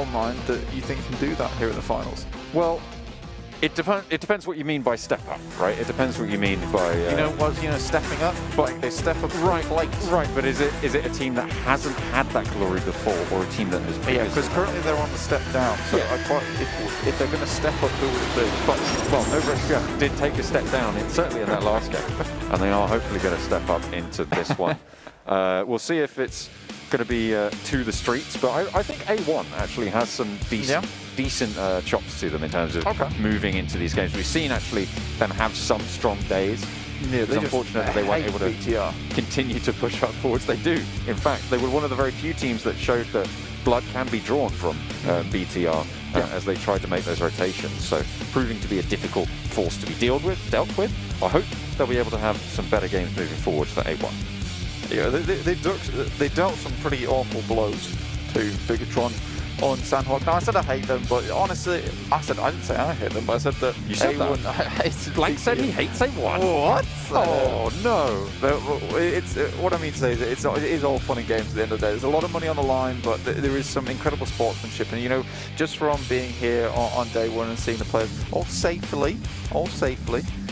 mind that you think can do that here in the finals? Well, it depends what you mean by step up, right? It depends what you mean by stepping up. But they step up right. But is it a team that hasn't had that glory before, or a team that has? Yeah, because currently they're on the step down. So if they're going to step up, who would it be? But well, NOVA-XQF did take a step down, certainly in that last game, and they are hopefully going to step up into this one. We'll see if it's going to be to the streets, but I think A1 actually has some decent chops to them in terms of moving into these games. We've seen actually them have some strong days. Yeah, it's unfortunate that they weren't able to continue to push up forwards. They do. In fact, they were one of the very few teams that showed that blood can be drawn from BTR as they tried to make those rotations. So proving to be a difficult force to be dealt with. I hope they'll be able to have some better games moving forward for A1. Yeah, they dealt some pretty awful blows to Bigetron on Sandhawk. Now, I said I hate them, but honestly, I didn't say I hate them, but I said that you said A1, that. Blank said he hates A1. What? Oh, no. What I mean to say is it is all fun and games at the end of the day. There's a lot of money on the line, but there is some incredible sportsmanship. And, just from being here on day one and seeing the players all safely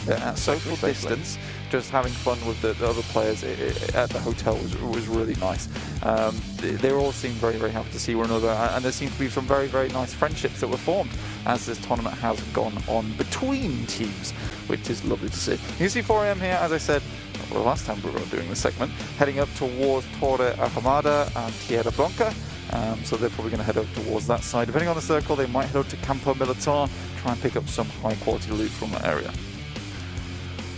at social distance, just having fun with the other players at the hotel was really nice. They all seemed very, very happy to see one another, and there seemed to be some very, very nice friendships that were formed as this tournament has gone on between teams, which is lovely to see. You can see 4 AM here, as I said, well, last time we were doing this segment, heading up towards Torre Ahumada and Tierra Blanca. So they're probably going to head up towards that side. Depending on the circle, they might head up to Campo Militar, try and pick up some high-quality loot from that area.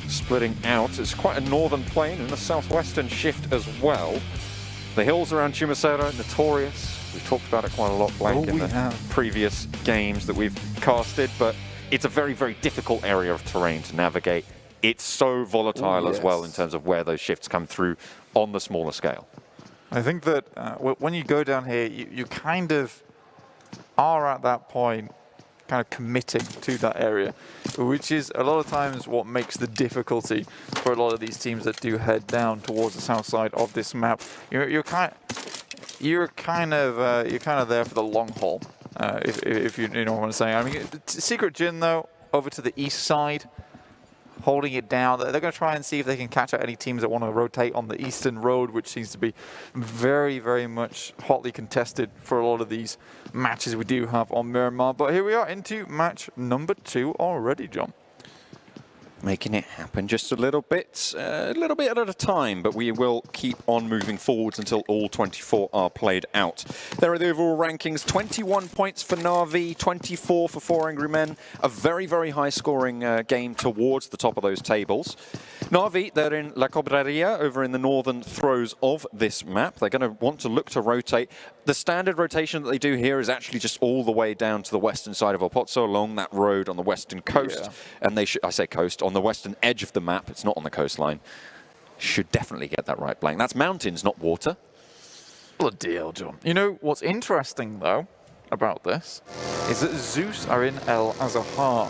Splitting out, it's quite a northern plain and a southwestern shift as well. The hills around Chumacera, notorious. We've talked about it quite a lot, Blank, in the previous games that we've casted, but it's a very, very difficult area of terrain to navigate. It's so volatile as well in terms of where those shifts come through on the smaller scale. I think that when you go down here, you kind of are at that point kind of committing to that area, which is a lot of times what makes the difficulty for a lot of these teams that do head down towards the south side of this map. You're kind of there for the long haul, if you know what I'm saying. I mean, Secret Jin though, over to the east side, holding it down. They're going to try and see if they can catch out any teams that want to rotate on the eastern road, which seems to be very, very much hotly contested for a lot of these matches we do have on Miramar. But here we are into match number 2 already, John. Making it happen just a little bit at a time, but we will keep on moving forwards until all 24 are played out. There are the overall rankings: 21 points for Na'Vi, 24 for 4 Angry Men. A very, very high scoring game towards the top of those tables. Na'Vi, they're in La Cobreria over in the northern throes of this map. They're going to want to look to rotate. The standard rotation that they do here is actually just all the way down to the western side of El Pozo, along that road on the western coast. And they I say coast, on the western edge of the map. It's not on the coastline. Should definitely get that right, Blank. That's mountains, not water. Good deal, John. You know, what's interesting, though, about this is that Zeus are in El Azahar.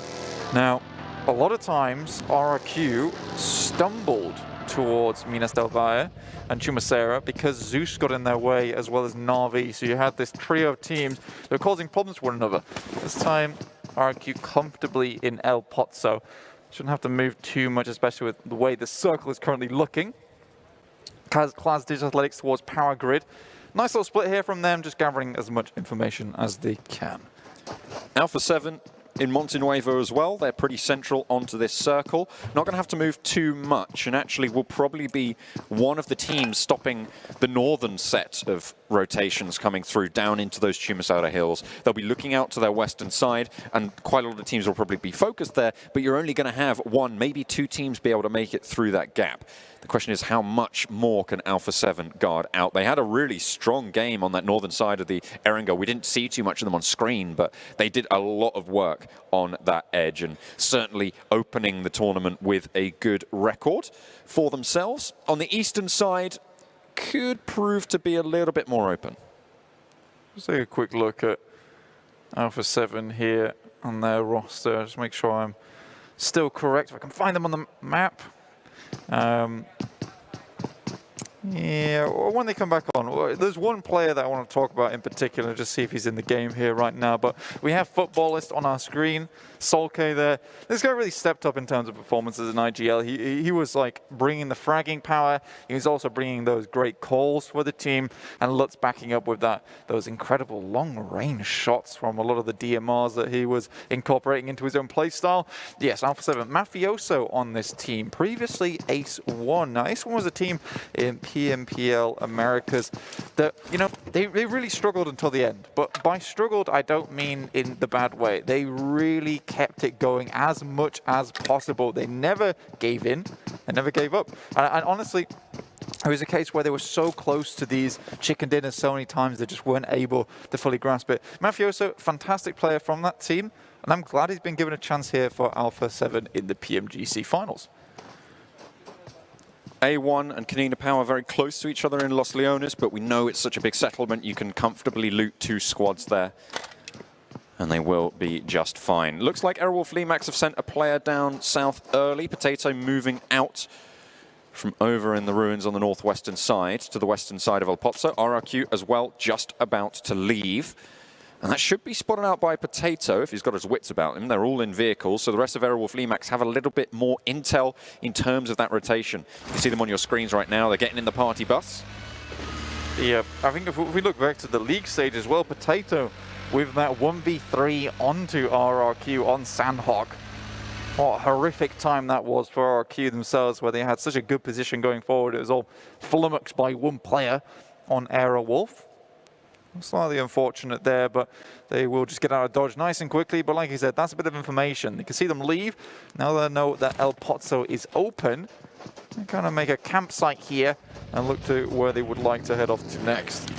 Now, a lot of times, RRQ stumbled towards Minas del Valle and Chumacera because Zeus got in their way, as well as Na'Vi. So you had this trio of teams that were causing problems for one another. This time, RRQ comfortably in El Pozo. Shouldn't have to move too much, especially with the way the circle is currently looking. Klas Digital Athletics towards Power Grid. Nice little split here from them, just gathering as much information as they can. Alpha 7 in Monte Nuevo as well. They're pretty central onto this circle. Not going to have to move too much, and actually will probably be one of the teams stopping the northern set of rotations coming through down into those Chumacera hills. They'll be looking out to their western side, and quite a lot of teams will probably be focused there, but you're only going to have 1, maybe 2 teams be able to make it through that gap. The question is, how much more can Alpha 7 guard out? They had a really strong game on that northern side of the Erringo. We didn't see too much of them on screen, but they did a lot of work on that edge, and certainly opening the tournament with a good record for themselves. On the eastern side, could prove to be a little bit more open. Let's take a quick look at Alpha 7 here on their roster. Just make sure I'm still correct. If I can find them on the map. Yeah, when they come back on, there's one player that I want to talk about in particular, just see if he's in the game here right now. But we have Futbolist on our screen, Solke there. This guy really stepped up in terms of performances in IGL. He was like bringing the fragging power. He was also bringing those great calls for the team, and Lutz backing up with those incredible long-range shots from a lot of the DMRs that he was incorporating into his own playstyle. Yes, Alpha 7 Mafioso on this team. Previously Ace 1. Now Ace 1 was a team in PMPL Americas that, you know, they really struggled until the end. But by struggled, I don't mean in the bad way. They really kept it going as much as possible. They never gave in. They never gave up. And honestly, it was a case where they were so close to these chicken dinners so many times they just weren't able to fully grasp it. Mafioso, fantastic player from that team, and I'm glad he's been given a chance here for Alpha 7 in the PMGC finals. A1 and Konina Power very close to each other in Los Leones, but we know it's such a big settlement, you can comfortably loot 2 squads there. And they will be just fine. Looks like Aerowolf Limax have sent a player down south early. Potato moving out from over in the ruins on the northwestern side to the western side of El Pozo. RRQ as well, just about to leave. And that should be spotted out by Potato if he's got his wits about him. They're all in vehicles, so the rest of Aerowolf Limax have a little bit more intel in terms of that rotation. You can see them on your screens right now. They're getting in the party bus. Yeah, I think if we look back to the league stage as well, Potato with that 1v3 onto RRQ on Sandhawk. What a horrific time that was for RRQ themselves, where they had such a good position going forward. It was all flummoxed by one player on Aerowolf. Slightly unfortunate there, but they will just get out of dodge nice and quickly. But like I said, that's a bit of information. You can see them leave. Now they know that El Pozo is open. They kind of make a campsite here and look to where they would like to head off to next.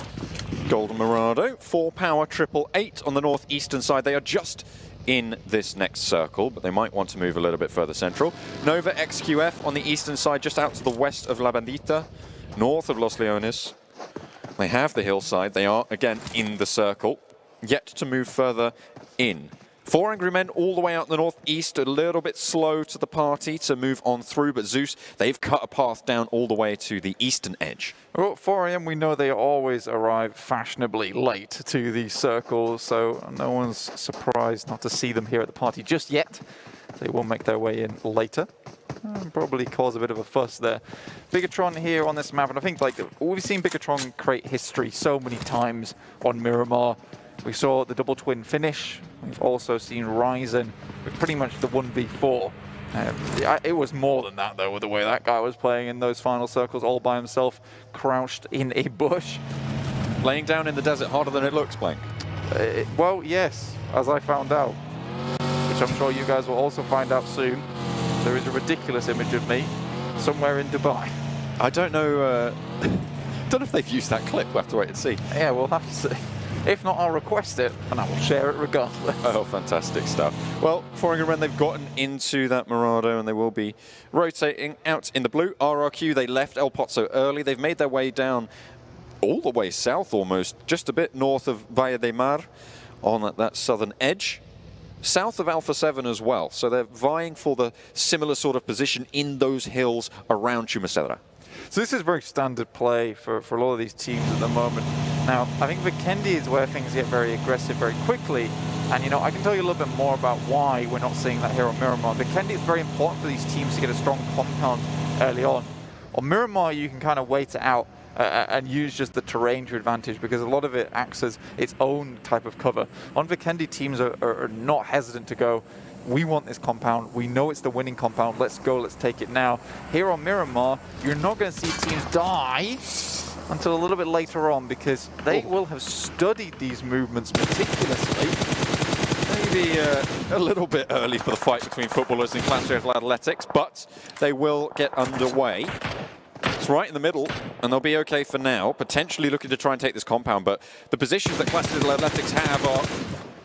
Golden Mirado, 4 power, 888 on the northeastern side. They are just in this next circle, but they might want to move a little bit further central. NOVA-XQF on the eastern side, just out to the west of La Bandita, north of Los Leones. They have the hillside. They are, again, in the circle, yet to move further in. 4 Angry Men all the way out in the northeast, a little bit slow to the party to move on through, but Zeus, they've cut a path down all the way to the eastern edge. Well, 4 AM, we know they always arrive fashionably late to these circles, so no one's surprised not to see them here at the party just yet. They will make their way in later. And probably cause a bit of a fuss there. Bigetron here on this map, and I think like we've seen Bigetron create history so many times on Miramar. We saw the double twin finish. We've also seen Ryzen with pretty much the 1v4. It was more than that though, with the way that guy was playing in those final circles all by himself, crouched in a bush. Laying down in the desert harder than it looks, Blank. Well, yes, as I found out, which I'm sure you guys will also find out soon. There is a ridiculous image of me somewhere in Dubai. I don't know. Don't know if they've used that clip. We'll have to wait and see. Yeah, we'll have to see. If not, I'll request it and I will share it regardless. Oh, fantastic stuff. Well, 4 Angry Men, they've gotten into that Mirado and they will be rotating out in the blue. RRQ, they left El Pozo early. They've made their way down all the way south almost, just a bit north of Valle de Mar on that southern edge. South of Alpha 7 as well, so they're vying for the similar sort of position in those hills around Chumacera. So this is very standard play for a lot of these teams at the moment. Now, I think Vikendi is where things get very aggressive very quickly, and you know, I can tell you a little bit more about why we're not seeing that here on Miramar. Vikendi is very important for these teams to get a strong compound early on. On Miramar, you can kind of wait it out and use just the terrain to advantage, because a lot of it acts as its own type of cover. On Vikendi, teams are not hesitant to go, we want this compound, we know it's the winning compound, let's go, let's take it now. Here on Miramar, you're not going to see teams die until a little bit later on, because they will have studied these movements meticulously. Maybe a little bit early for the fight between Futbolist and Klas Athletics, but they will get underway. It's right in the middle, and they'll be okay for now. Potentially looking to try and take this compound, but the positions that Klas Athletics have are,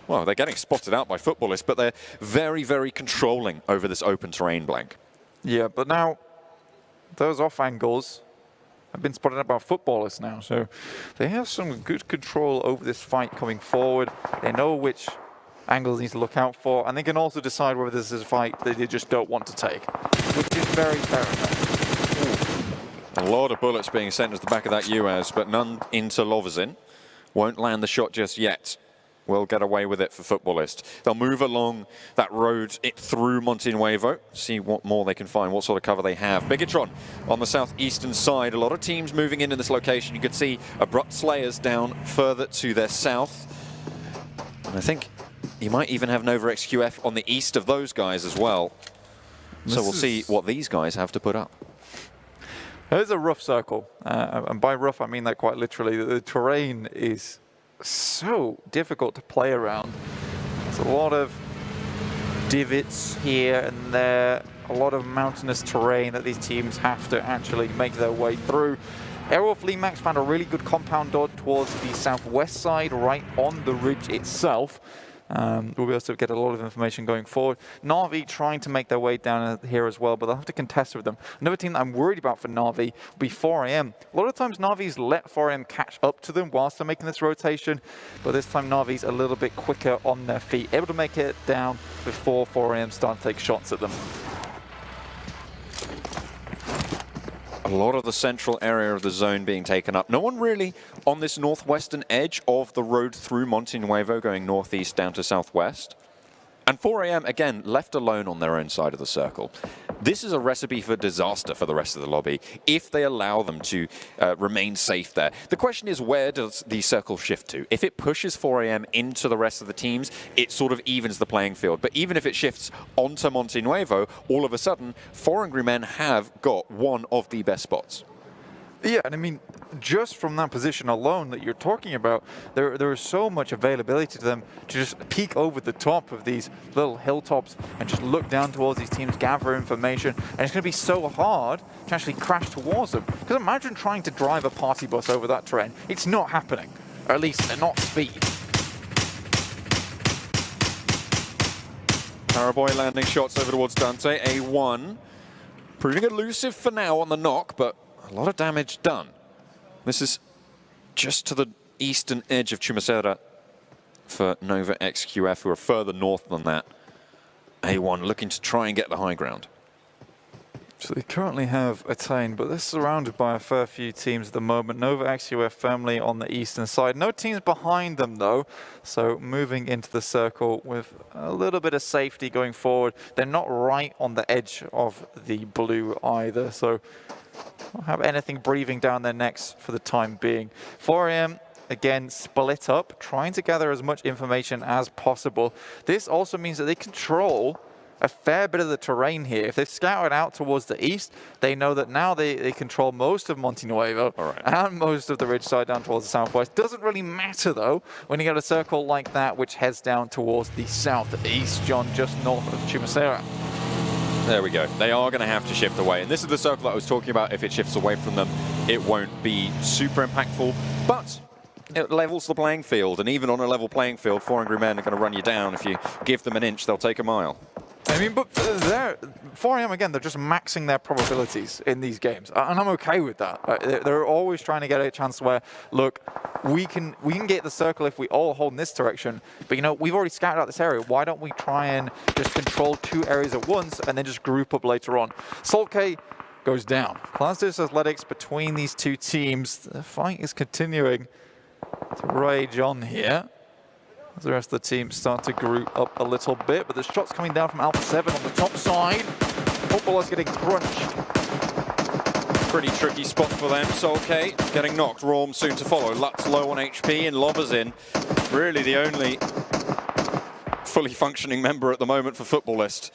well, they're getting spotted out by Futbolist, but they're very, very controlling over this open terrain, Blank. Yeah, but now those off angles have been spotted out by Futbolist now, so they have some good control over this fight coming forward. They know which angles they need to look out for, and they can also decide whether this is a fight that they just don't want to take, which is very fair enough. A lot of bullets being sent to the back of that UAS, but none into Lovazin. Won't land the shot just yet. Will get away with it for Futbolist. They'll move along that road through Montenuevo, see what more they can find, what sort of cover they have. Bigetron on the southeastern side. A lot of teams moving into this location. You could see Abrupt Slayers down further to their south. And I think you might even have NOVA-XQF on the east of those guys as well. So we'll see what these guys have to put up. It's a rough circle, and by rough I mean that quite literally. The terrain is so difficult to play around. There's a lot of divots here and there, a lot of mountainous terrain that these teams have to actually make their way through. Aerowolf Limax found a really good compound dot towards the southwest side, right on the ridge itself. We'll be able to get a lot of information going forward. Na'Vi trying to make their way down here as well, but they'll have to contest with them. Another team that I'm worried about for Na'Vi will be 4AM. A lot of times Na'Vi's let 4AM catch up to them whilst they're making this rotation, but this time Na'Vi's a little bit quicker on their feet, able to make it down before 4AM start to take shots at them. A lot of the central area of the zone being taken up. No one really on this northwestern edge of the road through Montenuevo going northeast down to southwest. And 4AM, again, left alone on their own side of the circle. This is a recipe for disaster for the rest of the lobby if they allow them to remain safe there. The question is, where does the circle shift to? If it pushes 4AM into the rest of the teams, it sort of evens the playing field. But even if it shifts onto Montenuevo, all of a sudden, 4 Angry Men have got one of the best spots. Yeah, and I mean, just from that position alone that you're talking about, there is so much availability to them to just peek over the top of these little hilltops and just look down towards these teams, gather information, and it's going to be so hard to actually crash towards them. Because imagine trying to drive a party bus over that terrain. It's not happening, or at least they're not speed. Paraboy landing shots over towards Dante, A1. Proving elusive for now on the knock, but a lot of damage done. This is just to the eastern edge of Chumacera for NOVA-XQF, who are further north than that. A1 looking to try and get the high ground. So they currently have attained, but they're surrounded by a fair few teams at the moment. NOVA-XQF firmly on the eastern side. No teams behind them though, so moving into the circle with a little bit of safety going forward. They're not right on the edge of the blue either, so don't have anything breathing down their necks for the time being. 4AM again split up, trying to gather as much information as possible. This also means that they control a fair bit of the terrain here. If they've scouted out towards the east, they know that now they control most of Montenuevo and most of the ridge side down towards the southwest. Doesn't really matter though when you get a circle like that which heads down towards the southeast, John, just north of Chumacera. There we go. They are going to have to shift away. And this is the circle that I was talking about. If it shifts away from them, it won't be super impactful, but it levels the playing field. And even on a level playing field, 4 Angry Men are going to run you down. If you give them an inch, they'll take a mile. I mean, but 4AM, again, they're just maxing their probabilities in these games. And I'm okay with that. They're always trying to get a chance where, look, we can get the circle if we all hold in this direction. But, you know, we've already scouted out this area. Why don't we try and just control 2 areas at once and then just group up later on? Salt-K goes down. Klas Athletics between these two teams. The fight is continuing to rage on here. As the rest of the team start to group up a little bit, but the shots coming down from Alpha 7 on the top side. Futbolist getting crunched. Pretty tricky spot for them. Sol-K getting knocked. Raum soon to follow. Lutz low on HP and Lovazin. Really the only fully functioning member at the moment for Futbolist.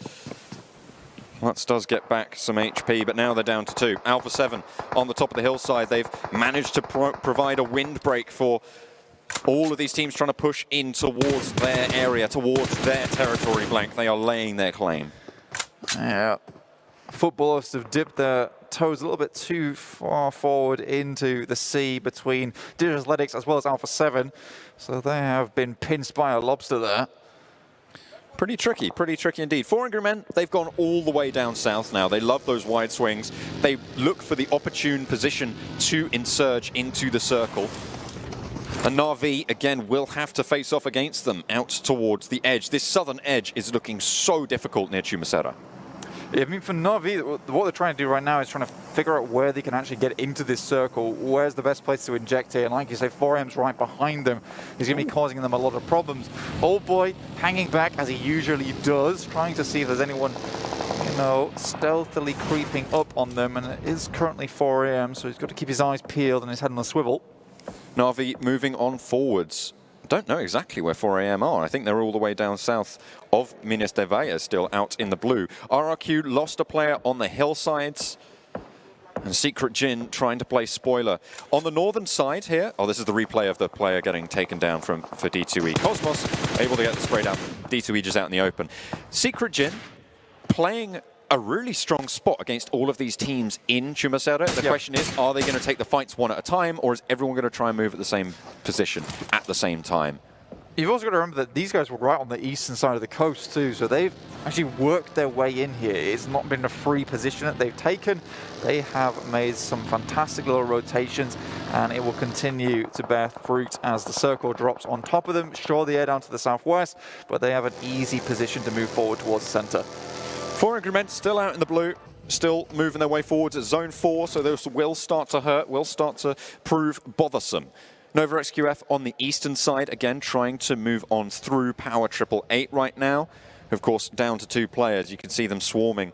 Lutz does get back some HP, but now they're down to 2. Alpha 7 on the top of the hillside. They've managed to provide a windbreak for all of these teams trying to push in towards their area, towards their territory blank. They are laying their claim. Yeah. Futbolists have dipped their toes a little bit too far forward into the sea between Digital Athletics as well as Alpha 7. So they have been pinched by a lobster there. Pretty tricky indeed. 4 Angry Men, they've gone all the way down south now. They love those wide swings. They look for the opportune position to insurge into the circle. And Na'Vi, again, will have to face off against them out towards the edge. This southern edge is looking so difficult near Chumacera. Yeah, I mean, for Navi, what they're trying to do right now is trying to figure out where they can actually get into this circle. Where's the best place to inject here? And like you say, 4M's right behind them. He's going to be causing them a lot of problems. Old Boy hanging back as he usually does, trying to see if there's anyone, you know, stealthily creeping up on them. And it is currently 4 AM, so he's got to keep his eyes peeled and his head on the swivel. Navi moving on forwards. Don't know exactly where 4AM are. I think they're all the way down south of Minas de Valle, still out in the blue. RRQ lost a player on the hillsides. And Secret Jin trying to play spoiler. On the northern side here, oh, this is the replay of the player getting taken down for D2E. Cosmos able to get the spray down. D2E just out in the open. Secret Jin playing a really strong spot against all of these teams in Chumacera. The question is, are they going to take the fights one at a time, or is everyone going to try and move at the same position at the same time? You've also got to remember that these guys were right on the eastern side of the coast too, so they've actually worked their way in here. It's not been a free position that they've taken. They have made some fantastic little rotations, and it will continue to bear fruit as the circle drops on top of them. Sure, they are down to the southwest, but they have an easy position to move forward towards the center. 4 increments still out in the blue, still moving their way forwards at zone 4, so those will start to hurt, will start to prove bothersome. NOVA-XQF on the eastern side, again trying to move on through Power 888 right now. Of course, down to 2 players. You can see them swarming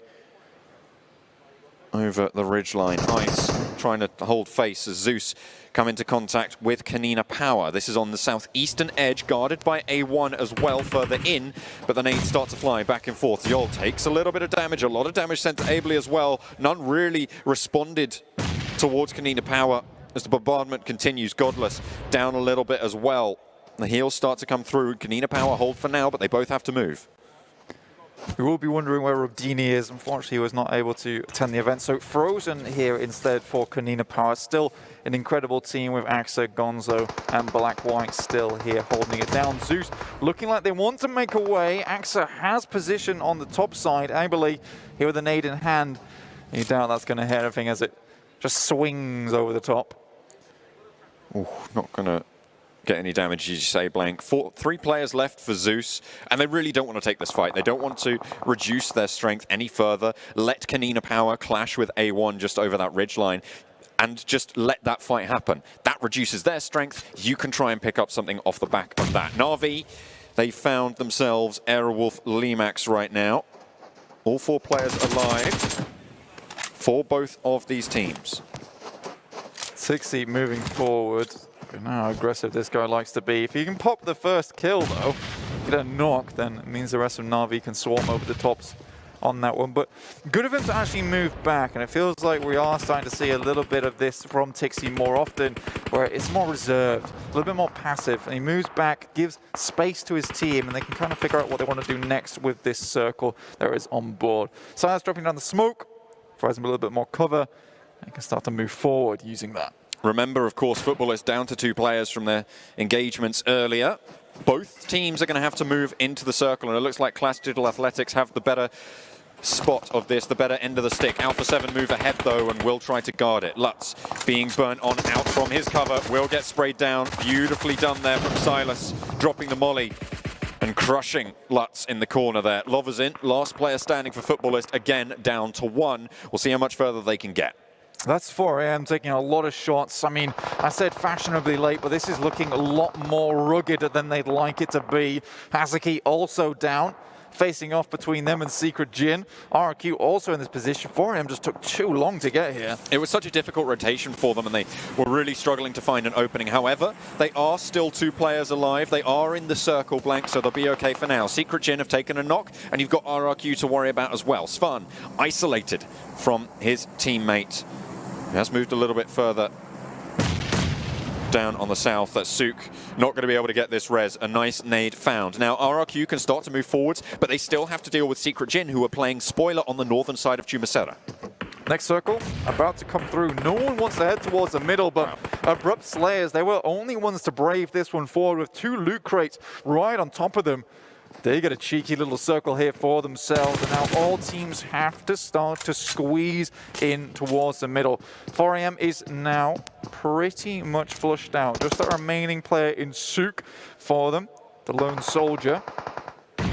over the ridgeline. Ice trying to hold face as Zeus come into contact with Konina Power. This is on the southeastern edge, guarded by A1 as well further in, but the nades start to fly back and forth. Yol takes a little bit of damage, a lot of damage sent to Ably as well. None really responded towards Konina Power as the bombardment continues. Godless down a little bit as well. The heals start to come through. Konina Power hold for now, but they both have to move. You will be wondering where Rubdini is. Unfortunately, he was not able to attend the event. So Frozen here instead for Konina Power. Still an incredible team with Axa, Gonzo, and Black White still here holding it down. Zeus looking like they want to make a way. Axa has position on the top side. Ably here with a nade in hand. You doubt that's going to hit anything as it just swings over the top. Ooh, not going to get any damage, as you say, Blank. 3 players left for Zeus, and they really don't want to take this fight. They don't want to reduce their strength any further. Let Konina Power clash with A1 just over that ridgeline, and just let that fight happen. That reduces their strength. You can try and pick up something off the back of that. Na'Vi, they found themselves Aerowolf Limax right now. All 4 players alive for both of these teams. 60 moving forward. You know how aggressive this guy likes to be. If he can pop the first kill though, get a knock, then it means the rest of Na'Vi can swarm over the tops on that one. But good of him to actually move back, and it feels like we are starting to see a little bit of this from Tixi more often, where it's more reserved, a little bit more passive, and he moves back, gives space to his team, and they can kind of figure out what they want to do next with this circle that is on board. Silas dropping down the smoke, provides him a little bit more cover, and he can start to move forward using that. Remember, of course, Futbolist down to 2 players from their engagements earlier. Both teams are going to have to move into the circle, and it looks like Klas Digital Athletics have the better spot of this, the better end of the stick. Alpha 7 move ahead, though, and will try to guard it. Lutz being burnt on out from his cover, will get sprayed down. Beautifully done there from Silas, dropping the molly and crushing Lutz in the corner there. Lover's in, last player standing for Futbolist, again down to 1. We'll see how much further they can get. That's 4 AM taking a lot of shots. I mean, I said fashionably late, but this is looking a lot more rugged than they'd like it to be. Hazuki also down, facing off between them and Secret Jin. RRQ also in this position. 4 AM just took too long to get here. It was such a difficult rotation for them, and they were really struggling to find an opening. However, they are still 2 players alive. They are in the circle, Blank, so they'll be okay for now. Secret Jin have taken a knock, and you've got RRQ to worry about as well. Svan isolated from his teammate. He has moved a little bit further down on the south. That's Sook not going to be able to get this res. A nice nade found. Now RRQ can start to move forwards, but they still have to deal with Secret Jin, who are playing spoiler on the northern side of Chumacera. Next circle about to come through. No one wants to head towards the middle, but Abrupt Slayers, they were only ones to brave this one forward with 2 loot crates right on top of them. They get a cheeky little circle here for themselves, and now all teams have to start to squeeze in towards the middle. 4 AM is now pretty much flushed out. Just the remaining player in Sook for them, the lone soldier.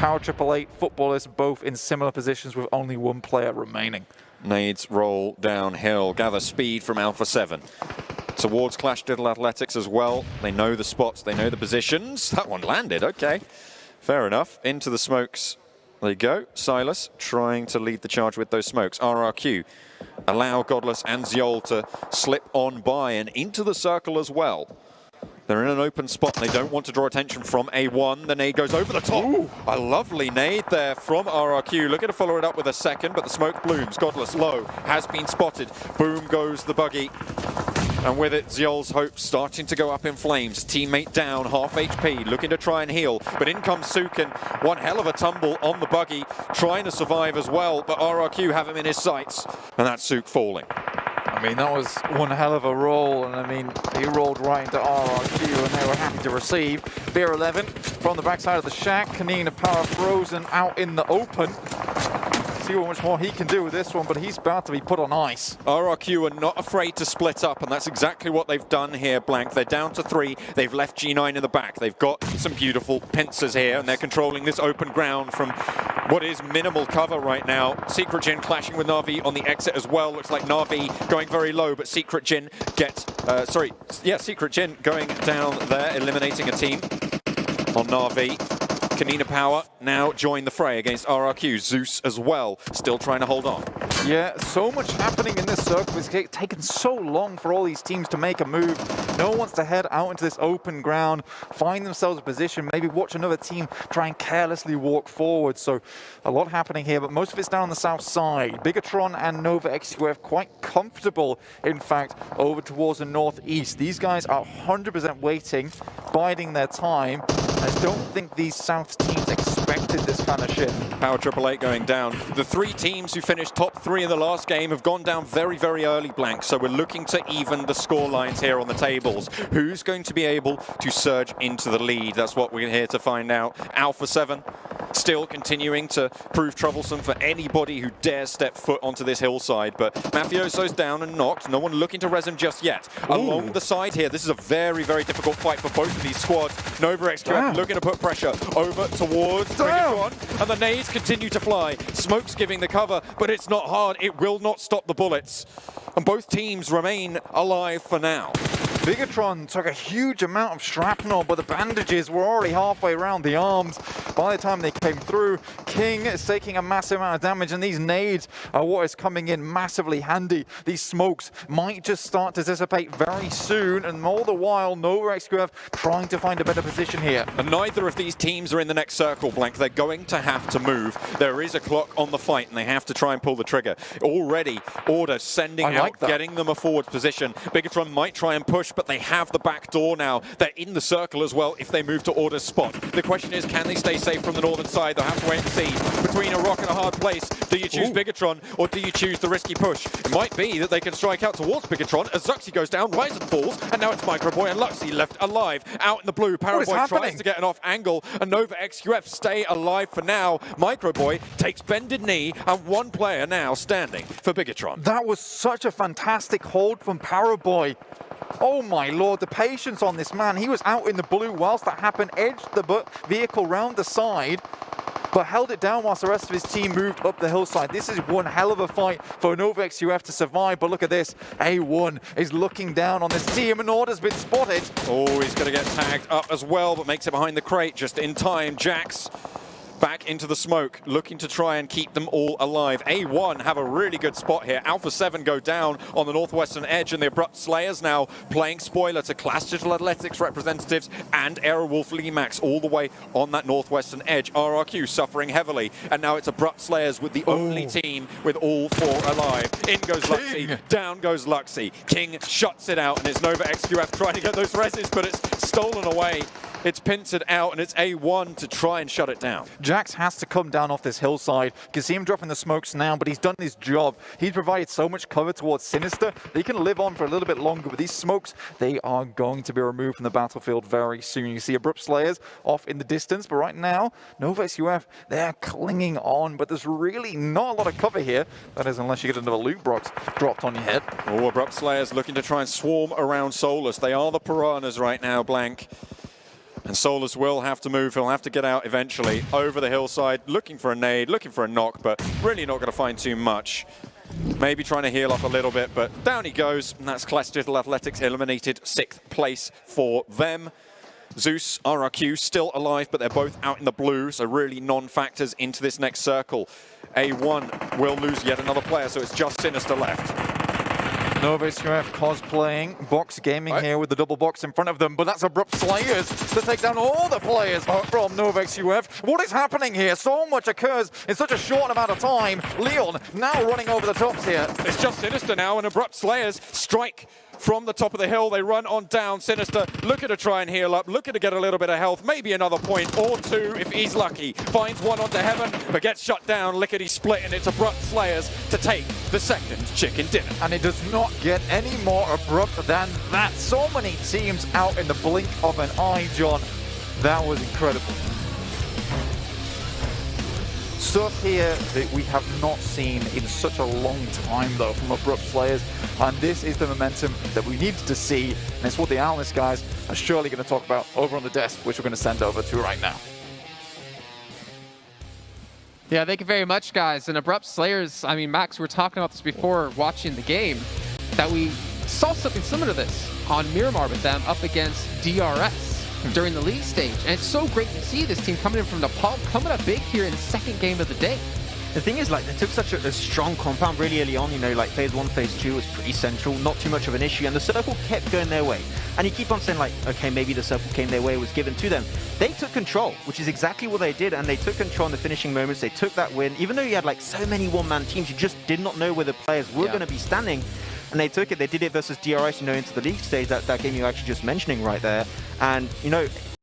Power 888, Futbolist, both in similar positions with only one player remaining. Nades roll downhill, gather speed from Alpha 7. Towards Clash Digital Athletics as well. They know the spots, they know the positions. That one landed, okay. Fair enough. Into the smokes they go. Silas trying to lead the charge with those smokes. RRQ allow Godless and Ziol to slip on by and into the circle as well. They're in an open spot and they don't want to draw attention from A1. The nade goes over the top. Ooh. A lovely nade there from RRQ. Looking to follow it up with a second, but the smoke blooms. Godless low, has been spotted. Boom goes the buggy. And with it, Ziol's hopes starting to go up in flames. Teammate down, half HP, looking to try and heal. But in comes Sukin, one hell of a tumble on the buggy, trying to survive as well. But RRQ have him in his sights, and that's Suk falling. I mean, that was one hell of a roll, and I mean, he rolled right into RRQ, and they were happy to receive. Beer 11 from the backside of the shack. Konina Power frozen out in the open. See how much more he can do with this one, but he's about to be put on ice. RRQ are not afraid to split up, and that's exactly what they've done here, Blank. They're down to 3. They've left G9 in the back. They've got some beautiful pincers here, and they're controlling this open ground from what is minimal cover right now. Secret Jin clashing with Na'Vi on the exit as well. Looks like Na'Vi going very low, but Secret Jin gets... Secret Jin going down there, eliminating a team on Na'Vi. Konina Power now join the fray against RRQ. Zeus as well, still trying to hold on. Yeah, so much happening in this circle. It's taken so long for all these teams to make a move. No one wants to head out into this open ground, find themselves a position, maybe watch another team try and carelessly walk forward. So a lot happening here, but most of it's down on the south side. Bigetron and NOVA-XQF quite comfortable, in fact, over towards the northeast. These guys are 100% waiting, biding their time. I don't think these south teams expected this kind of shit. Power 888 going down. The 3 teams who finished top 3 in the last game have gone down very, very early, Blank. So we're looking to even the score lines here on the tables. Who's going to be able to surge into the lead? That's what we're here to find out. Alpha 7 still continuing to prove troublesome for anybody who dares step foot onto this hillside. But Mafioso's down and knocked. No one looking to res him just yet. Ooh. Along the side here, this is a very, very difficult fight for both of these squads. NOVA-XQF looking to put pressure over towards Bigetron, and the nades continue to fly. Smoke's giving the cover, but it's not hard. It will not stop the bullets. And both teams remain alive for now. Bigetron took a huge amount of shrapnel, but the bandages were already halfway around the arms by the time they came through. King is taking a massive amount of damage, and these nades are what is coming in massively handy. These smokes might just start to dissipate very soon, and all the while, NOVA-XQF trying to find a better position here. And neither of these teams are in the next circle, Blank. They're going to have to move. There is a clock on the fight, and they have to try and pull the trigger. Already, Order sending out, getting them a forward position. Bigetron might try and push, but they have the back door now. They're in the circle as well if they move to Order's spot. The question is, can they stay safe from the northern side? They'll have to wait and see. Between a rock and a hard place, do you choose Bigetron or do you choose the risky push? It might be that they can strike out towards Bigetron as Zuxi goes down, Ryzen falls, and now it's Microboy and Luxy left alive. Out in the blue, Paraboy tries to get an off angle, and NOVA-XQF stay alive for now. Microboy takes bended knee, and one player now standing for Bigetron. That was such a fantastic hold from Paraboy. Oh my lord, the patience on this man. He was out in the blue whilst that happened, edged the vehicle round the side, but held it down whilst the rest of his team moved up the hillside. This is one hell of a fight for NOVA-XQF to survive, but look at this. A1 is looking down on this team, and Order's been spotted. Oh, he's going to get tagged up as well, but makes it behind the crate just in time. Jax back into the smoke, looking to try and keep them all alive. A1 have a really good spot here. Alpha 7 go down on the northwestern edge, and the Abrupt Slayers now playing spoiler to Clash Digital Athletics representatives and Aerowolf Limax all the way on that northwestern edge. RRQ suffering heavily, and now it's Abrupt Slayers with the only team with all 4 alive. In goes Luxy, down goes Luxy. King shuts it out, and it's NOVA-XQF trying to get those reses, but it's stolen away. It's pincered out, and it's A1 to try and shut it down. Jax has to come down off this hillside. You can see him dropping the smokes now, but he's done his job. He's provided so much cover towards Sinister that he can live on for a little bit longer, but these smokes, they are going to be removed from the battlefield very soon. You can see Abrupt Slayers off in the distance, but right now, NOVA-XQF, they're clinging on, but there's really not a lot of cover here. That is, unless you get another loot box dropped on your head. Oh, Abrupt Slayers looking to try and swarm around Solus. They are the piranhas right now, Blank. And Solars will have to move. He'll have to get out eventually over the hillside, looking for a nade, looking for a knock, but really not going to find too much. Maybe trying to heal up a little bit, but down he goes. And that's Klas Digital Athletics eliminated, 6th place for them. Zeus, RRQ still alive, but they're both out in the blue, so really non-factors into this next circle. A1 will lose yet another player, so it's just Sinister left. NOVA-XQF cosplaying, Box Gaming here with the double box in front of them, but that's Abrupt Slayers to take down all the players from NOVA-XQF. What is happening here? So much occurs in such a short amount of time. Leon now running over the tops here. It's just Sinister now, and Abrupt Slayers strike from the top of the hill. They run on down. Sinister looking to try and heal up, looking to get a little bit of health, maybe another point or two if he's lucky. Finds one onto Heaven, but gets shut down, lickety split, and it's Abrupt Slayers to take the second chicken dinner. And it does not get any more abrupt than that. So many teams out in the blink of an eye, John. That was incredible. Stuff here that we have not seen in such a long time, though, from Abrupt Slayers. And this is the momentum that we needed to see. And it's what the analyst guys are surely going to talk about over on the desk, which we're going to send over to right now. Yeah, thank you very much, guys. And Abrupt Slayers, I mean, Max, we were talking about this before watching the game, that we saw something similar to this on Miramar with them up against DRS during the league stage. And it's so great to see this team coming in from the pulp, coming up big here in the second game of the day. The thing is, like, they took such a strong compound really early on, you know, like phase 1, phase 2 was pretty central, not too much of an issue, and the circle kept going their way. And you keep on saying, like, okay, maybe the circle came their way, was given to them. They took control, which is exactly what they did, and they took control in the finishing moments. They took that win, even though you had, like, so many one-man teams, you just did not know where the players were going to be standing. And they took it, they did it versus DRS, you know, into the league stage, that game you're actually just mentioning right there. And, you know,